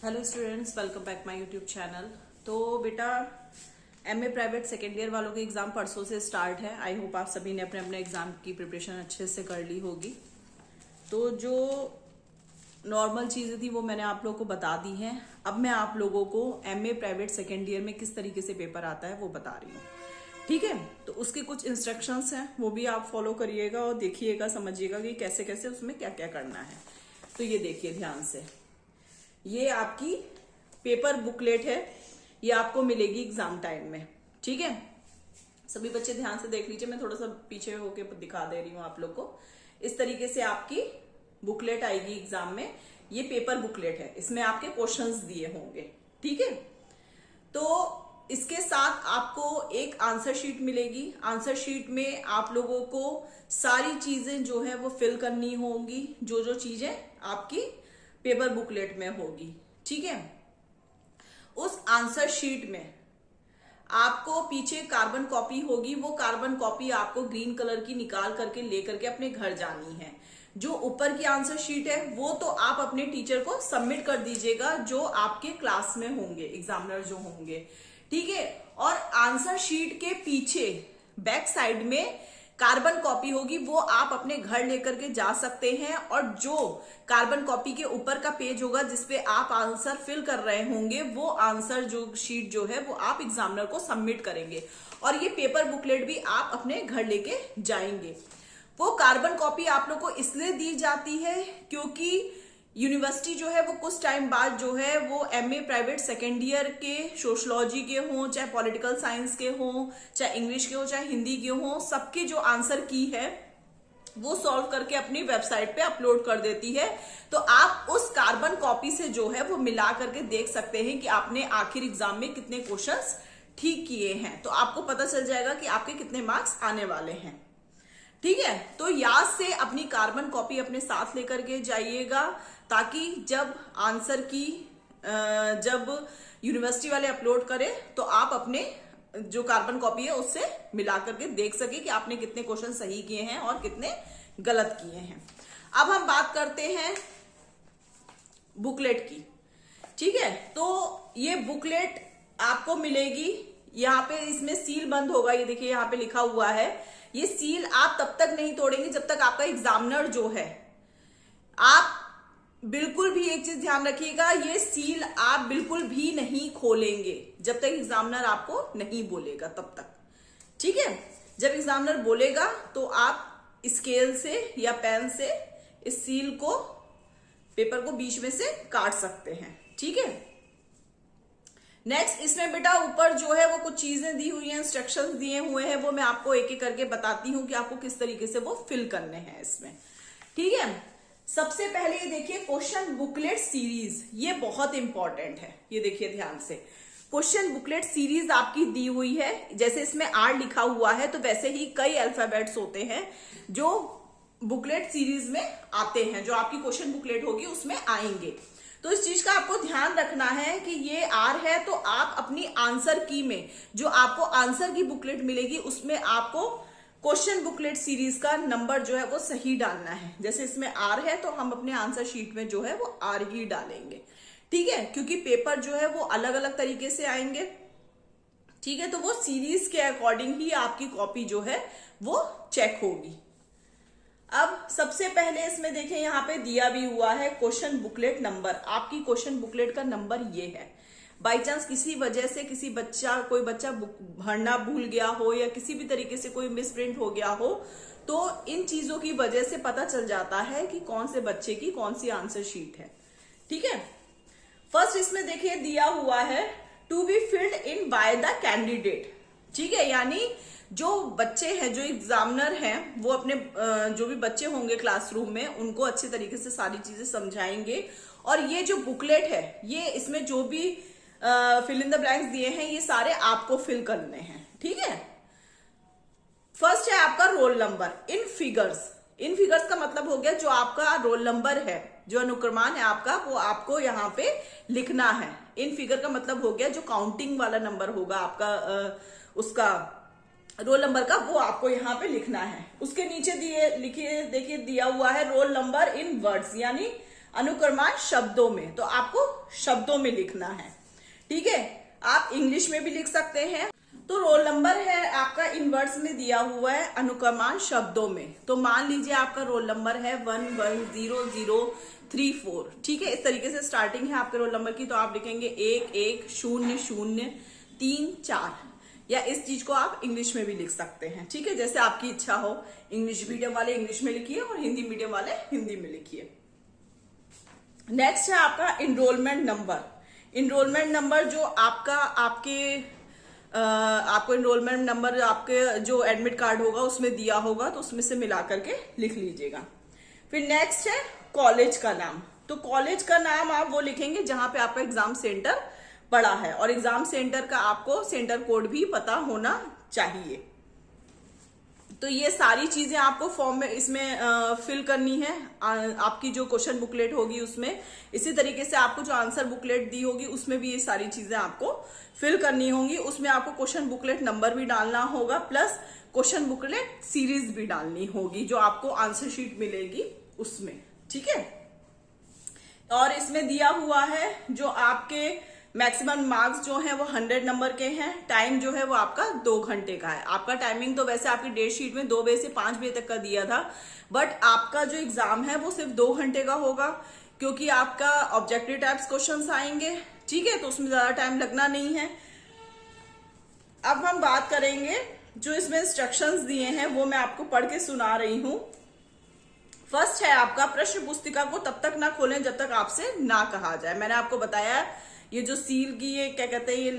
Hello students, welcome back my YouTube channel. तो बेटा MA private second year वालों के एग्जाम परसों से स्टार्ट है। आई होप आप सभी ने अपने अपने एग्जाम की प्रिपरेशन अच्छे से कर ली होगी। तो जो नॉर्मल चीजें थी वो मैंने आप लोगों को बता दी हैं। अब मैं आप लोगों को एमए प्राइवेट सेकेंड ईयर में किस तरीके से पेपर आता है वो बता रही हूँ। ठीक है, तो उसके कुछ इंस्ट्रक्शंस हैं, वो भी आप फॉलो करिएगा और देखिएगा, समझिएगा कि कैसे कैसे उसमें क्या क्या करना है। तो ये देखिए ध्यान से, ये आपकी पेपर बुकलेट है, ये आपको मिलेगी एग्जाम टाइम में। ठीक है, सभी बच्चे ध्यान से देख लीजिए, मैं थोड़ा सा पीछे होके दिखा दे रही हूँ आप लोग को। इस तरीके से आपकी बुकलेट आएगी एग्जाम में। ये पेपर बुकलेट है, इसमें आपके क्वेश्चंस दिए होंगे। ठीक है, तो इसके साथ आपको एक आंसर शीट मिलेगी। आंसर शीट में आप लोगों को सारी चीजें जो है वो फिल करनी होंगी, जो जो चीजें आपकी पेपर बुकलेट में होगी। ठीक है, उस आंसर शीट में आपको पीछे कार्बन कॉपी होगी। वो कार्बन कॉपी आपको ग्रीन कलर की निकाल करके लेकर के अपने घर जानी है। जो ऊपर की आंसर शीट है वो तो आप अपने टीचर को सबमिट कर दीजिएगा, जो आपके क्लास में होंगे, एग्जामिनर जो होंगे। ठीक है, और आंसर शीट के पीछे बैक साइड में कार्बन कॉपी होगी, वो आप अपने घर लेकर के जा सकते हैं। और जो कार्बन कॉपी के ऊपर का पेज होगा जिसपे आप आंसर फिल कर रहे होंगे, वो आंसर जो शीट जो है वो आप एग्जामिनर को सबमिट करेंगे। और ये पेपर बुकलेट भी आप अपने घर लेके जाएंगे। वो कार्बन कॉपी आप लोग को इसलिए दी जाती है क्योंकि यूनिवर्सिटी जो है वो कुछ टाइम बाद जो है वो एमए प्राइवेट सेकेंड ईयर के सोशलॉजी के हों, चाहे पॉलिटिकल साइंस के हों, चाहे इंग्लिश के हों, चाहे हिंदी के हों, सबके जो आंसर की है वो सॉल्व करके अपनी वेबसाइट पे अपलोड कर देती है। तो आप उस कार्बन कॉपी से जो है वो मिला करके देख सकते हैं कि आपने आखिर एग्जाम में कितने क्वेश्चंस ठीक किए हैं। तो आपको पता चल जाएगा कि आपके कितने मार्क्स आने वाले हैं। ठीक है, तो याद से अपनी कार्बन कॉपी अपने साथ लेकर के जाइएगा, ताकि जब आंसर की जब यूनिवर्सिटी वाले अपलोड करें तो आप अपने जो कार्बन कॉपी है उससे मिला करके देख सके कि आपने कितने क्वेश्चन सही किए हैं और कितने गलत किए हैं। अब हम बात करते हैं बुकलेट की। ठीक है, तो ये बुकलेट आपको मिलेगी। यहाँ पे इसमें सील बंद होगा, ये देखिए यहाँ पे लिखा हुआ है। ये सील आप तब तक नहीं तोड़ेंगे जब तक आपका एग्जामिनर जो है, आप बिल्कुल भी एक चीज ध्यान रखिएगा, ये सील आप बिल्कुल भी नहीं खोलेंगे जब तक एग्जामिनर आपको नहीं बोलेगा, तब तक। ठीक है, जब एग्जामिनर बोलेगा तो आप स्केल से या पेन से इस सील को, पेपर को बीच में से काट सकते हैं। ठीक है, नेक्स्ट इसमें बेटा ऊपर जो है वो कुछ चीजें दी हुई हैं, इंस्ट्रक्शंस दिए हुए हैं, वो मैं आपको एक एक करके बताती हूं कि आपको किस तरीके से वो फिल करने हैं इसमें। ठीक है, सबसे पहले ये देखिए क्वेश्चन बुकलेट सीरीज, ये बहुत इंपॉर्टेंट है। ये देखिए ध्यान से, क्वेश्चन बुकलेट सीरीज आपकी दी हुई है। जैसे इसमें आर लिखा हुआ है तो वैसे ही कई अल्फाबेट्स होते हैं जो बुकलेट सीरीज में आते हैं, जो आपकी क्वेश्चन बुकलेट होगी उसमें आएंगे। तो इस चीज का आपको ध्यान रखना है कि ये आर है तो आप अपनी आंसर की में, जो आपको आंसर की बुकलेट मिलेगी उसमें आपको क्वेश्चन बुकलेट सीरीज का नंबर जो है वो सही डालना है। जैसे इसमें आर है तो हम अपने आंसर शीट में जो है वो आर ही डालेंगे। ठीक है, क्योंकि पेपर जो है वो अलग अलग तरीके से आएंगे। ठीक है, तो वो सीरीज के अकॉर्डिंग ही आपकी कॉपी जो है वो चेक होगी। अब सबसे पहले इसमें देखें, यहाँ पे दिया भी हुआ है क्वेश्चन बुकलेट नंबर। आपकी क्वेश्चन बुकलेट का नंबर ये है। बाई चांस किसी वजह से कोई बच्चा भरना भूल गया हो या किसी भी तरीके से कोई मिस प्रिंट हो गया हो, तो इन चीजों की वजह से पता चल जाता है कि कौन से बच्चे की कौन सी आंसर शीट है। ठीक है, फर्स्ट इसमें देखिए दिया हुआ है to be filled in by the candidate. ठीक है, यानी जो बच्चे हैं, जो एग्जामिनर हैं, वो अपने जो भी बच्चे होंगे क्लासरूम में उनको अच्छे तरीके से सारी चीजें समझाएंगे। और ये जो बुकलेट है, ये इसमें जो भी फिल इन द ब्लैंक्स दिए हैं ये सारे आपको फिल करने हैं। ठीक है, फर्स्ट है आपका roll number in figures. In figures का मतलब हो गया जो आपका रोल नंबर है, जो अनुक्रमान है आपका, वो आपको यहाँ पे लिखना है। इन फिगर का मतलब हो गया जो काउंटिंग वाला नंबर होगा आपका, उसका रोल नंबर का, वो आपको यहाँ पे लिखना है। उसके नीचे देखिए दिया हुआ है रोल नंबर इन वर्ड्स, यानी अनुक्रमांक शब्दों में, तो आपको शब्दों में लिखना है। ठीक है, आप इंग्लिश में भी लिख सकते हैं। तो रोल नंबर है आपका इनवर्स में दिया हुआ है अनुक्रमांक शब्दों में। तो मान लीजिए आपका रोल नंबर है 110034। ठीक है, इस तरीके से स्टार्टिंग है आपके रोल नंबर की। तो आप लिखेंगे 110034, या इस चीज को आप इंग्लिश में भी लिख सकते हैं। ठीक है, जैसे आपकी इच्छा हो। इंग्लिश मीडियम वाले इंग्लिश में लिखिए और हिंदी मीडियम वाले हिंदी में लिखिए। नेक्स्ट है आपका इनरोलमेंट नंबर। इनरोलमेंट नंबर जो आपको इनरोलमेंट नंबर आपके जो एडमिट कार्ड होगा उसमें दिया होगा, तो उसमें से मिला करके लिख लीजिएगा। फिर नेक्स्ट है कॉलेज का नाम। तो कॉलेज का नाम आप वो लिखेंगे जहां पे आपका एग्जाम सेंटर पड़ा है, और एग्जाम सेंटर का आपको सेंटर कोड भी पता होना चाहिए। तो ये सारी चीजें आपको फॉर्म में इसमें फिल करनी है। आपकी जो क्वेश्चन बुकलेट होगी उसमें, इसी तरीके से आपको जो आंसर बुकलेट दी होगी उसमें भी ये सारी चीजें आपको फिल करनी होंगी। उसमें आपको क्वेश्चन बुकलेट नंबर भी डालना होगा, प्लस क्वेश्चन बुकलेट सीरीज भी डालनी होगी जो आपको आंसर शीट मिलेगी उसमें। ठीक है, और इसमें दिया हुआ है जो आपके मैक्सिमम मार्क्स जो है वो 100 नंबर के हैं। टाइम जो है वो आपका 2 घंटे का है। आपका टाइमिंग तो वैसे आपकी डेट शीट में 2 बजे से 5 बजे तक का दिया था, बट आपका जो एग्जाम है वो सिर्फ 2 घंटे का होगा, क्योंकि आपका ऑब्जेक्टिव टाइप्स क्वेश्चंस आएंगे। ठीक है, तो उसमें ज्यादा टाइम लगना नहीं है। अब हम बात करेंगे जो इसमें इंस्ट्रक्शंस दिए हैं वो मैं आपको पढ़ के सुना रही हूं। फर्स्ट है आपका प्रश्न पुस्तिका को तब तक ना खोलें जब तक आपसे ना कहा जाए। मैंने आपको बताया ये जो सील की ये क्या कहते हैं ये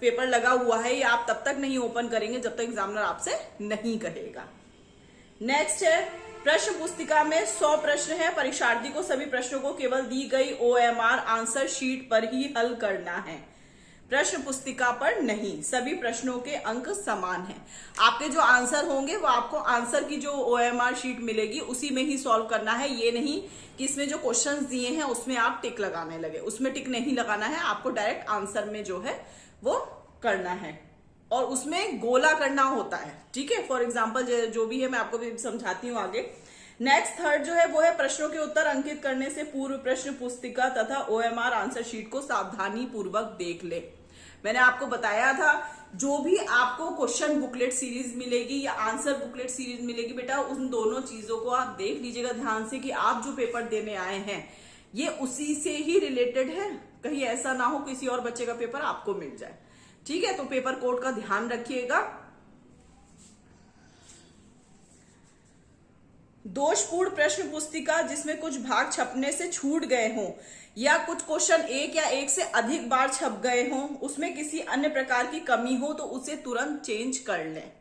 पेपर लगा हुआ है, ये आप तब तक नहीं ओपन करेंगे जब तक एग्जामिनर आपसे नहीं कहेगा। नेक्स्ट है प्रश्न पुस्तिका में 100 प्रश्न है। परीक्षार्थी को सभी प्रश्नों को केवल दी गई OMR आंसर शीट पर ही हल करना है, प्रश्न पुस्तिका पर नहीं। सभी प्रश्नों के अंक समान हैं। आपके जो आंसर होंगे वो आपको आंसर की जो OMR शीट मिलेगी उसी में ही सॉल्व करना है। ये नहीं कि इसमें जो क्वेश्चंस दिए हैं उसमें आप टिक लगाने लगे, उसमें टिक नहीं लगाना है। आपको डायरेक्ट आंसर में जो है वो करना है, और उसमें गोला करना होता है। ठीक है, फॉर एग्जाम्पल जो भी है मैं आपको भी समझाती हूँ आगे। नेक्स्ट थर्ड जो है वो है प्रश्नों के उत्तर अंकित करने से पूर्व प्रश्न पुस्तिका तथा OMR आंसर शीट को सावधानी पूर्वक देख ले। मैंने आपको बताया था जो भी आपको क्वेश्चन बुकलेट सीरीज मिलेगी या आंसर बुकलेट सीरीज मिलेगी, बेटा उन दोनों चीजों को आप देख लीजिएगा ध्यान से कि आप जो पेपर देने आए हैं ये उसी से ही रिलेटेड है। कहीं ऐसा ना हो किसी और बच्चे का पेपर आपको मिल जाए। ठीक है, तो पेपर कोड का ध्यान रखिएगा। दोषपूर्ण प्रश्न पुस्तिका जिसमें कुछ भाग छपने से छूट गए हों या कुछ क्वेश्चन एक या एक से अधिक बार छप गए हों, उसमें किसी अन्य प्रकार की कमी हो तो उसे तुरंत चेंज कर लें।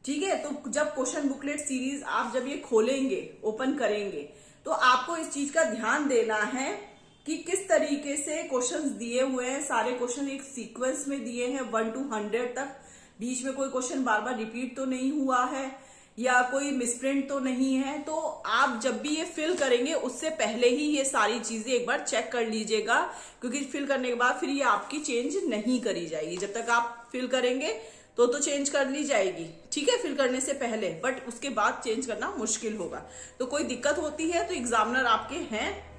ठीक है, तो जब क्वेश्चन बुकलेट सीरीज आप जब ये खोलेंगे ओपन करेंगे तो आपको इस चीज का ध्यान देना है कि किस तरीके से क्वेश्चंस दिए हुए हैं। सारे क्वेश्चन एक सीक्वेंस में दिए हैं 1 to 100 तक। बीच में कोई क्वेश्चन बार बार रिपीट तो नहीं हुआ है या कोई मिसप्रिंट तो नहीं है। तो आप जब भी ये फिल करेंगे उससे पहले ही ये सारी चीजें एक बार चेक कर लीजिएगा, क्योंकि फिल करने के बाद फिर ये आपकी चेंज नहीं करी जाएगी। जब तक आप फिल करेंगे तो चेंज कर ली जाएगी। ठीक है, फिल करने से पहले, बट उसके बाद चेंज करना मुश्किल होगा। तो कोई दिक्कत होती है तो एग्जामिनर आपके हैं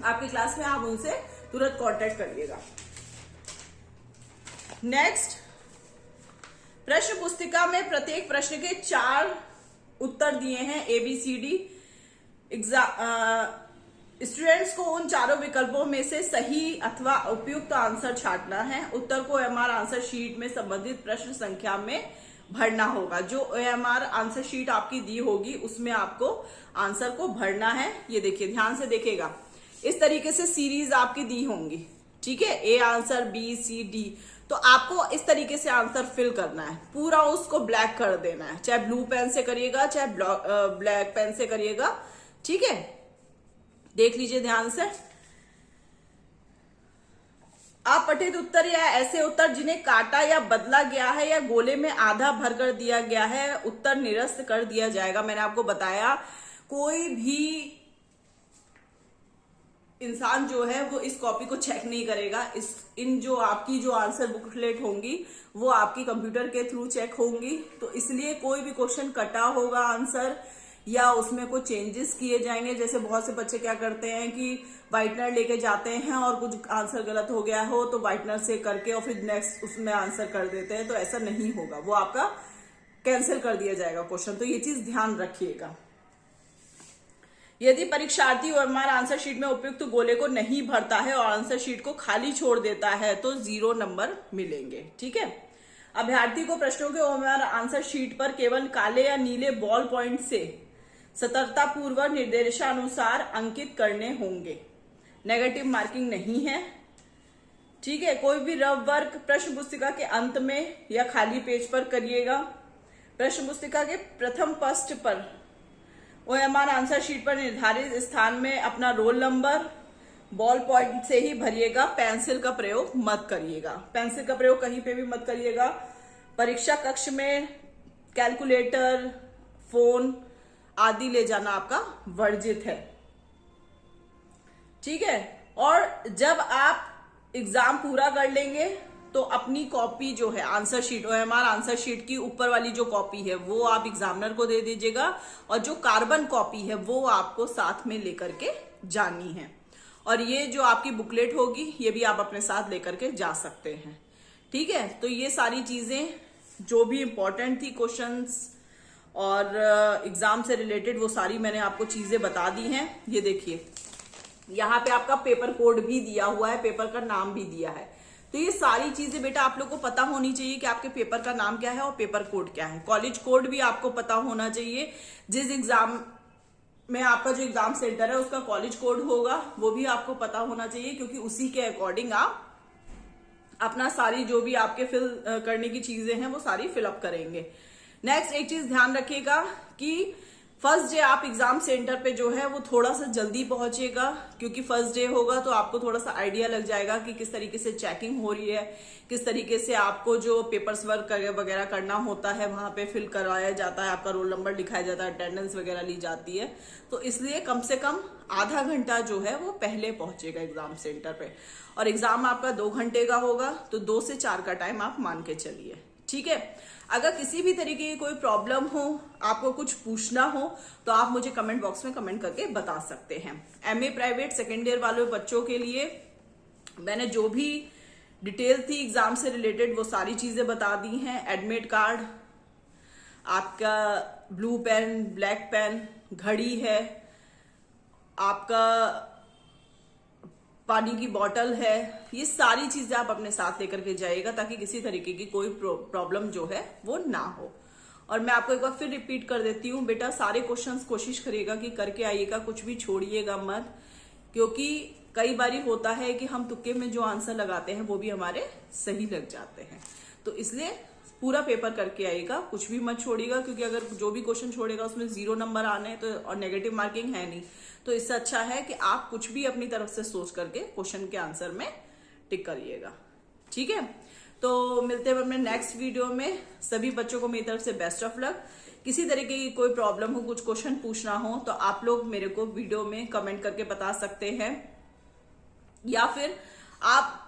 आपकी क्लास में, आप उनसे तुरंत कांटेक्ट करिएगा। नेक्स्ट, प्रश्न पुस्तिका में प्रत्येक प्रश्न के 4 उत्तर दिए हैं ABCD। स्टूडेंट्स को उन चारों विकल्पों में से सही अथवा उपयुक्त आंसर छांटना है। उत्तर को OMR आंसर शीट में संबंधित प्रश्न संख्या में भरना होगा। जो OMR आंसर शीट आपकी दी होगी उसमें आपको आंसर को भरना है। ये देखिए ध्यान से देखेगा, इस तरीके से सीरीज आपकी दी होंगी। ठीक है, A answer B C D, तो आपको इस तरीके से आंसर फिल करना है। पूरा उसको ब्लैक कर देना है, चाहे ब्लू पेन से करिएगा चाहे ब्लैक पेन से करिएगा। ठीक है, देख लीजिए ध्यान से। अपठित उत्तर या ऐसे उत्तर जिन्हें काटा या बदला गया है या गोले में आधा भर कर दिया गया है, उत्तर निरस्त कर दिया जाएगा। मैंने आपको बताया कोई भी इंसान जो है वो इस कॉपी को चेक नहीं करेगा। इन जो आपकी जो आंसर बुकलेट होंगी वो आपकी कंप्यूटर के थ्रू चेक होंगी। तो इसलिए कोई भी क्वेश्चन कटा होगा आंसर या उसमें कुछ चेंजेस किए जाएंगे। जैसे बहुत से बच्चे क्या करते हैं कि व्हाइटनर लेके जाते हैं और कुछ आंसर गलत हो गया हो तो व्हाइटनर से करके और फिर नेक्स्ट उसमें आंसर कर देते हैं, तो ऐसा नहीं होगा, वो आपका कैंसिल कर दिया जाएगा क्वेश्चन। तो ये चीज ध्यान रखिएगा। यदि परीक्षार्थी ओएमआर आंसर शीट में उपयुक्त गोले को नहीं भरता है और आंसर शीट को खाली छोड़ देता है तो 0 नंबर मिलेंगे। ठीक है। अभ्यर्थी को प्रश्नों के ओएमआर आंसर शीट पर केवल काले या नीले बॉल पॉइंट से सतर्कता पूर्वक निर्देशानुसार अंकित करने होंगे। नेगेटिव मार्किंग नहीं है। ठीक है। कोई भी रफ वर्क प्रश्न पुस्तिका के अंत में या खाली पेज पर करिएगा। प्रश्न पुस्तिका के प्रथम पृष्ठ पर ओएमआर आंसर शीट पर निर्धारित स्थान में अपना रोल नंबर बॉल पॉइंट से ही भरिएगा। पेंसिल का प्रयोग मत करिएगा। पेंसिल का प्रयोग कहीं पे भी मत करिएगा। परीक्षा कक्ष में कैलकुलेटर, फोन आदि ले जाना आपका वर्जित है। ठीक है। और जब आप एग्जाम पूरा कर लेंगे तो अपनी कॉपी जो है answer sheet, OMR answer sheet की ऊपर वाली जो कॉपी है वो आप एग्जामिनर को दे दीजिएगा और जो कार्बन कॉपी है वो आपको साथ में लेकर के जानी है। और ये जो आपकी बुकलेट होगी ये भी आप अपने साथ लेकर के जा सकते हैं। ठीक है। तो ये सारी चीजें जो भी इंपॉर्टेंट थी क्वेश्चंस और एग्जाम से रिलेटेड वो सारी मैंने आपको चीजें बता दी हैं। ये देखिए यहाँ पे आपका पेपर कोड भी दिया हुआ है, पेपर का नाम भी दिया है। तो ये सारी चीजें बेटा आप लोग को पता होनी चाहिए कि आपके पेपर का नाम क्या है और पेपर कोड क्या है। कॉलेज कोड भी आपको पता होना चाहिए। जिस एग्जाम में आपका जो एग्जाम सेंटर है उसका कॉलेज कोड होगा वो भी आपको पता होना चाहिए, क्योंकि उसी के अकॉर्डिंग आप अपना सारी जो भी आपके फिल करने की चीजें हैं वो सारी फिलअप करेंगे। नेक्स्ट एक चीज ध्यान रखिएगा कि फर्स्ट डे आप एग्जाम सेंटर पे जो है वो थोड़ा सा जल्दी पहुंचेगा, क्योंकि फर्स्ट डे होगा तो आपको थोड़ा सा आइडिया लग जाएगा कि किस तरीके से चेकिंग हो रही है, किस तरीके से आपको जो पेपर्स वर्क वगैरह करना होता है वहां पे फिल करवाया जाता है, आपका रोल नंबर दिखाया जाता है, अटेंडेंस वगैरह ली जाती है। तो इसलिए कम से कम आधा घंटा जो है वो पहले पहुंचेगा एग्जाम सेंटर पे। और एग्जाम आपका 2 घंटे का होगा तो 2 से 4 का टाइम आप मान के चलिए। ठीक है। अगर किसी भी तरीके की कोई प्रॉब्लम हो, आपको कुछ पूछना हो तो आप मुझे कमेंट बॉक्स में कमेंट करके बता सकते हैं। एमए प्राइवेट सेकेंड ईयर वाले बच्चों के लिए मैंने जो भी डिटेल थी एग्जाम से रिलेटेड वो सारी चीजें बता दी हैं। एडमिट कार्ड, आपका ब्लू पेन, ब्लैक पेन, घड़ी है, आपका पानी की बोतल है, ये सारी चीजें आप अपने साथ लेकर के जाइएगा ताकि किसी तरीके की कोई प्रॉब्लम जो है वो ना हो। और मैं आपको एक बार फिर रिपीट कर देती हूँ, बेटा सारे क्वेश्चंस कोशिश करिएगा कि करके आइएगा, कुछ भी छोड़िएगा मत, क्योंकि कई बारी होता है कि हम तुक्के में जो आंसर लगाते हैं वो भी हमारे सही लग जाते हैं। तो इसलिए पूरा पेपर करके आइएगा, कुछ भी मत छोड़िएगा, क्योंकि अगर जो भी क्वेश्चन छोड़ेगा उसमें 0 नंबर आने तो और नेगेटिव मार्किंग है नहीं, तो इससे अच्छा है कि आप कुछ भी अपनी तरफ से सोच करके क्वेश्चन के आंसर में टिक करिएगा। ठीक है। तो मिलते हैं अपने नेक्स्ट वीडियो में। सभी बच्चों को मेरी तरफ से बेस्ट ऑफ लक। किसी तरीके की कोई प्रॉब्लम हो, कुछ क्वेश्चन पूछना हो तो आप लोग मेरे को वीडियो में कमेंट करके बता सकते हैं, या फिर आप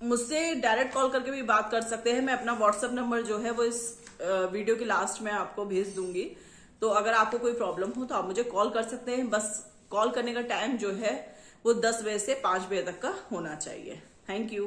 मुझसे डायरेक्ट कॉल करके भी बात कर सकते हैं। मैं अपना व्हाट्सएप नंबर जो है वो इस वीडियो के लास्ट में आपको भेज दूंगी। तो अगर आपको कोई प्रॉब्लम हो तो आप मुझे कॉल कर सकते हैं। बस कॉल करने का टाइम जो है वो 10 बजे से 5 बजे तक का होना चाहिए। Thank you.